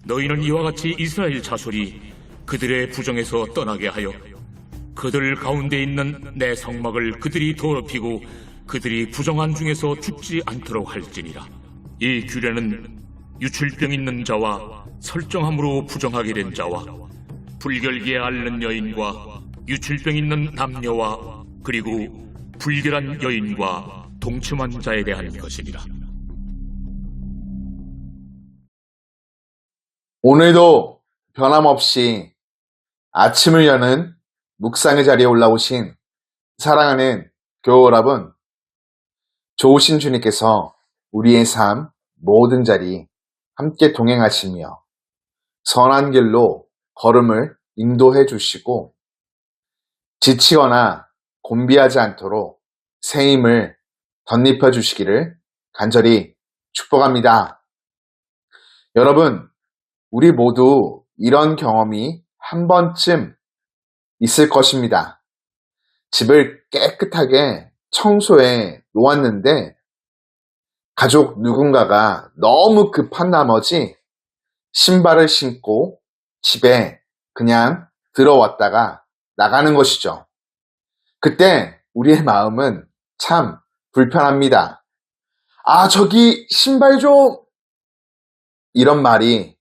너희는 이와 같이 이스라엘 자손이 그들의 부정에서 떠나게 하여 그들 가운데 있는 내 성막을 그들이 더럽히고 그들이 부정한 중에서 죽지 않도록 할지니라. 이 규례는 유출병 있는 자와 설정함으로 부정하게 된 자와 불결기에 앓는 여인과 유출병 있는 남녀와 그리고 불결한 여인과 동침한 자에 대한 것이니라. 오늘도 변함없이 아침을 여는 묵상의 자리에 올라오신 사랑하는 교우 여러분, 좋으신 주님께서 우리의 삶 모든 자리 함께 동행하시며 선한 길로 걸음을 인도해 주시고 지치거나 곤비하지 않도록 새 힘을 덧입혀 주시기를 간절히 축복합니다. 여러분, 우리 모두 이런 경험이 한 번쯤 있을 것입니다. 집을 깨끗하게 청소해 놓았는데 가족 누군가가 너무 급한 나머지 신발을 신고 집에 그냥 들어왔다가 나가는 것이죠. 그때 우리의 마음은 참 불편합니다. 아, 저기 신발 좀! 이런 말이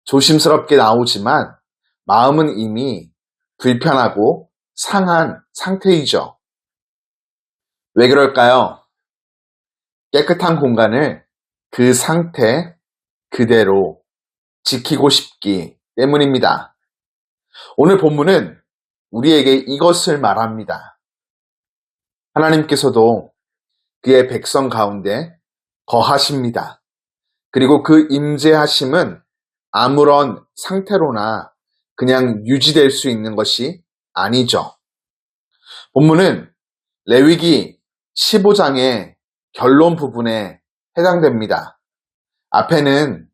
조심스럽게 나오지만 마음은 이미 불편하고 상한 상태이죠. 왜 그럴까요? 깨끗한 공간을 그 상태 그대로 지키고 싶기 때문입니다. 오늘 본문은 우리에게 이것을 말합니다. 하나님께서도 그의 백성 가운데 거하십니다. 그리고 그 임재하심은 아무런 상태로나 그냥 유지될 수 있는 것이 아니죠. 본문은 레위기 15장의 결론 부분에 해당됩니다. 앞에는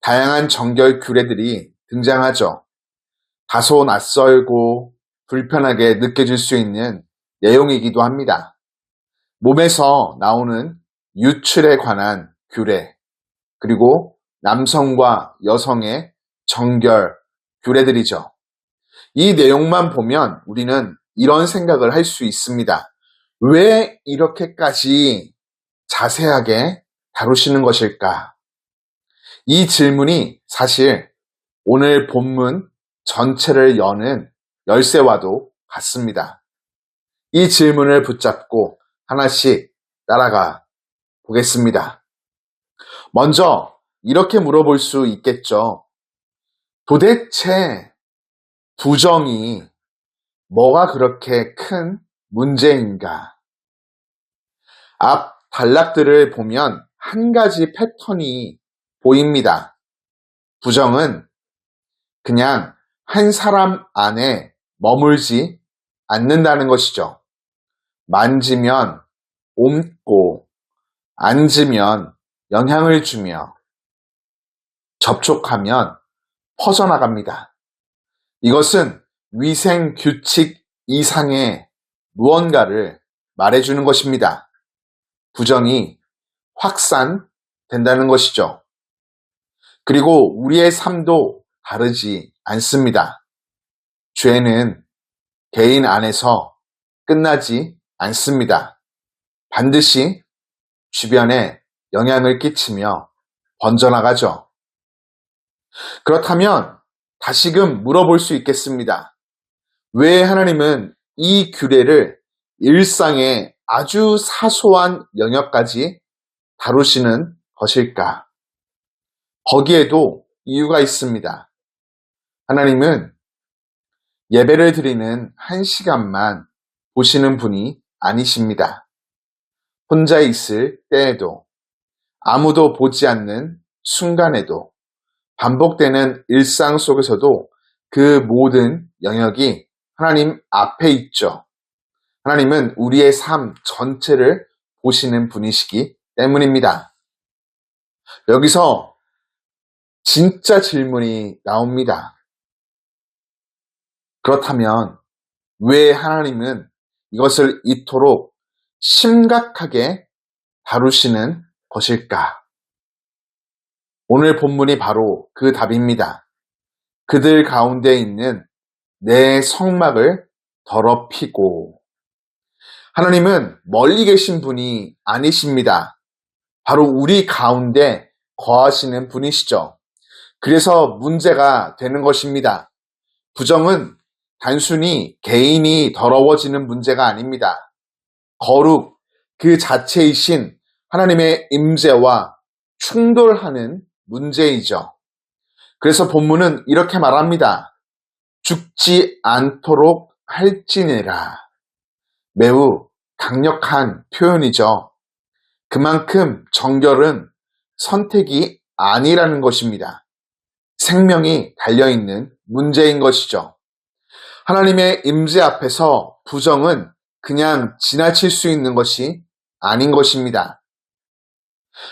다양한 정결 규례들이 등장하죠. 다소 낯설고 불편하게 느껴질 수 있는 내용이기도 합니다. 몸에서 나오는 유출에 관한 규례, 그리고 남성과 여성의 정결 규례들이죠. 이 내용만 보면 우리는 이런 생각을 할 수 있습니다. 왜 이렇게까지 자세하게 다루시는 것일까? 이 질문이 사실 오늘 본문 전체를 여는 열쇠와도 같습니다. 이 질문을 붙잡고 하나씩 따라가 보겠습니다. 먼저 이렇게 물어볼 수 있겠죠. 도대체 부정이 뭐가 그렇게 큰 문제인가? 앞 단락들을 보면 한 가지 패턴이 보입니다. 부정은 그냥 한 사람 안에 머물지 않는다는 것이죠. 만지면 옮고, 앉으면 영향을 주며, 접촉하면 퍼져나갑니다. 이것은 위생 규칙 이상의 무언가를 말해주는 것입니다. 부정이 확산된다는 것이죠. 그리고 우리의 삶도 다르지 않습니다. 죄는 개인 안에서 끝나지 않습니다. 반드시 주변에 영향을 끼치며 번져나가죠. 그렇다면 다시금 물어볼 수 있겠습니다. 왜 하나님은 이 규례를 일상의 아주 사소한 영역까지 다루시는 것일까? 거기에도 이유가 있습니다. 하나님은 예배를 드리는 한 시간만 보시는 분이 아니십니다. 혼자 있을 때에도, 아무도 보지 않는 순간에도, 반복되는 일상 속에서도 그 모든 영역이 하나님 앞에 있죠. 하나님은 우리의 삶 전체를 보시는 분이시기 때문입니다. 여기서 진짜 질문이 나옵니다. 그렇다면 왜 하나님은 이것을 이토록 심각하게 다루시는 것일까? 오늘 본문이 바로 그 답입니다. 그들 가운데 있는 내 성막을 더럽히고. 하나님은 멀리 계신 분이 아니십니다. 바로 우리 가운데 거하시는 분이시죠. 그래서 문제가 되는 것입니다. 부정은 단순히 개인이 더러워지는 문제가 아닙니다. 거룩 그 자체이신 하나님의 임재와 충돌하는 문제이죠. 그래서 본문은 이렇게 말합니다. 죽지 않도록 할지니라. 매우 강력한 표현이죠. 그만큼 정결은 선택이 아니라는 것입니다. 생명이 달려있는 문제인 것이죠. 하나님의 임재 앞에서 부정은 그냥 지나칠 수 있는 것이 아닌 것입니다.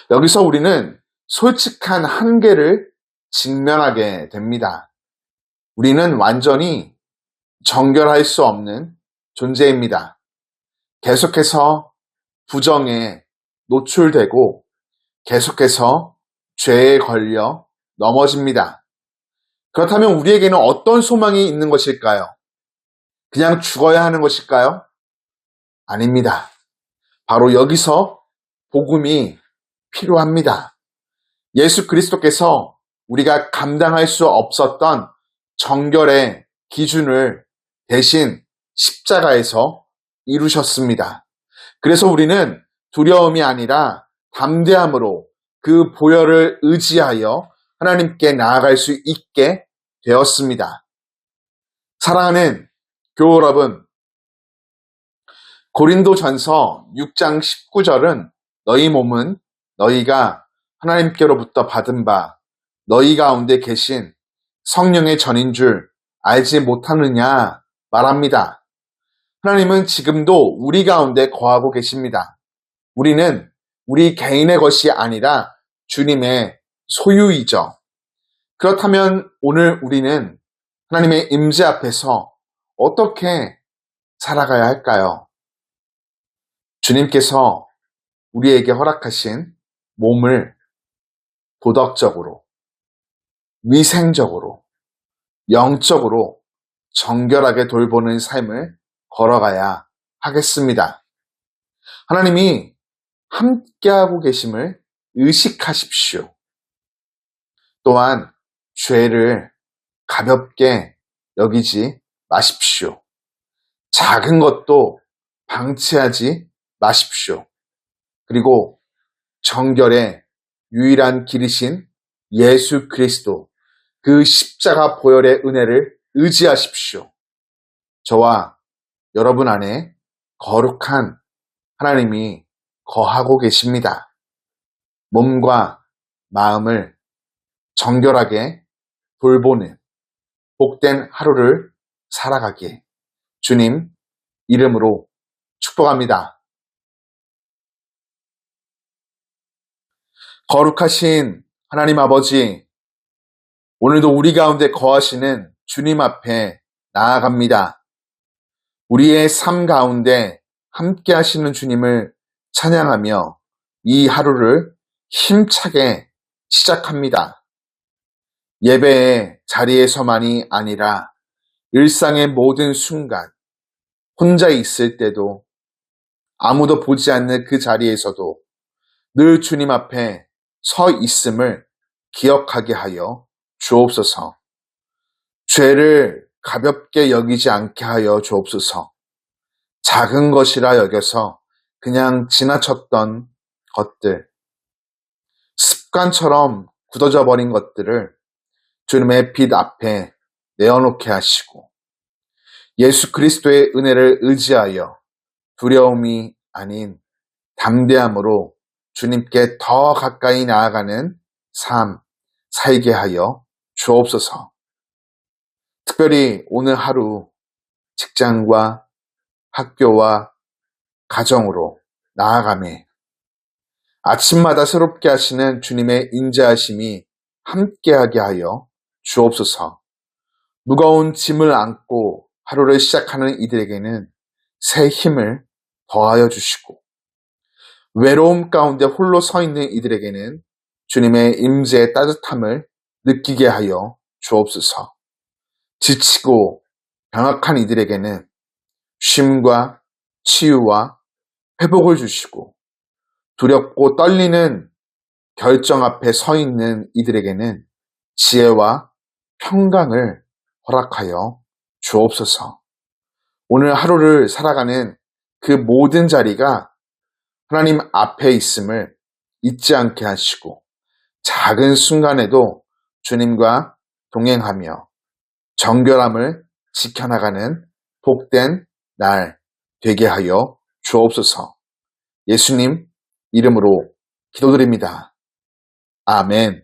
여기서 우리는 솔직한 한계를 직면하게 됩니다. 우리는 완전히 정결할 수 없는 존재입니다. 계속해서 부정에 노출되고 계속해서 죄에 걸려 넘어집니다. 그렇다면 우리에게는 어떤 소망이 있는 것일까요? 그냥 죽어야 하는 것일까요? 아닙니다. 바로 여기서 복음이 필요합니다. 예수 그리스도께서 우리가 감당할 수 없었던 정결의 기준을 대신 십자가에서 이루셨습니다. 그래서 우리는 두려움이 아니라 담대함으로 그 보혈을 의지하여 하나님께 나아갈 수 있게 되었습니다. 사랑하는 교우 여러분, 고린도전서 6장 19절은 너희 몸은 너희가 하나님께로부터 받은 바 너희 가운데 계신 성령의 전인 줄 알지 못하느냐 말합니다. 하나님은 지금도 우리 가운데 거하고 계십니다. 우리는 우리 개인의 것이 아니라 주님의 소유이죠. 그렇다면 오늘 우리는 하나님의 임재 앞에서 어떻게 살아가야 할까요? 주님께서 우리에게 허락하신 몸을 도덕적으로, 위생적으로, 영적으로 정결하게 돌보는 삶을 걸어가야 하겠습니다. 하나님이 함께하고 계심을 의식하십시오. 또한 죄를 가볍게 여기지 마십시오. 작은 것도 방치하지 마십시오. 그리고 정결의 유일한 길이신 예수 그리스도, 그 십자가 보혈의 은혜를 의지하십시오. 저와 여러분 안에 거룩한 하나님이 거하고 계십니다. 몸과 마음을 정결하게 돌보는 복된 하루를 살아가기에 주님 이름으로 축복합니다. 거룩하신 하나님 아버지, 오늘도 우리 가운데 거하시는 주님 앞에 나아갑니다. 우리의 삶 가운데 함께 하시는 주님을 찬양하며 이 하루를 힘차게 시작합니다. 예배의 자리에서만이 아니라 일상의 모든 순간, 혼자 있을 때도 아무도 보지 않는 그 자리에서도 늘 주님 앞에 서 있음을 기억하게 하여 주옵소서. 죄를 가볍게 여기지 않게 하여 주옵소서. 작은 것이라 여겨서 그냥 지나쳤던 것들, 습관처럼 굳어져 버린 것들을 주님의 빛 앞에 내어놓게 하시고 예수 그리스도의 은혜를 의지하여 두려움이 아닌 담대함으로 주님께 더 가까이 나아가는 삶 살게 하여 주옵소서. 특별히 오늘 하루 직장과 학교와 가정으로 나아가매 아침마다 새롭게 하시는 주님의 인자하심이 함께하게 하여 주옵소서. 무거운 짐을 안고 하루를 시작하는 이들에게는 새 힘을 더하여 주시고 외로움 가운데 홀로 서 있는 이들에게는 주님의 임재의 따뜻함을 느끼게 하여 주옵소서. 지치고 병약한 이들에게는 쉼과 치유와 회복을 주시고 두렵고 떨리는 결정 앞에 서 있는 이들에게는 지혜와 평강을 허락하여 주옵소서. 오늘 하루를 살아가는 그 모든 자리가 하나님 앞에 있음을 잊지 않게 하시고 작은 순간에도 주님과 동행하며 정결함을 지켜나가는 복된 날 되게 하여 주옵소서. 예수님 이름으로 기도드립니다. 아멘.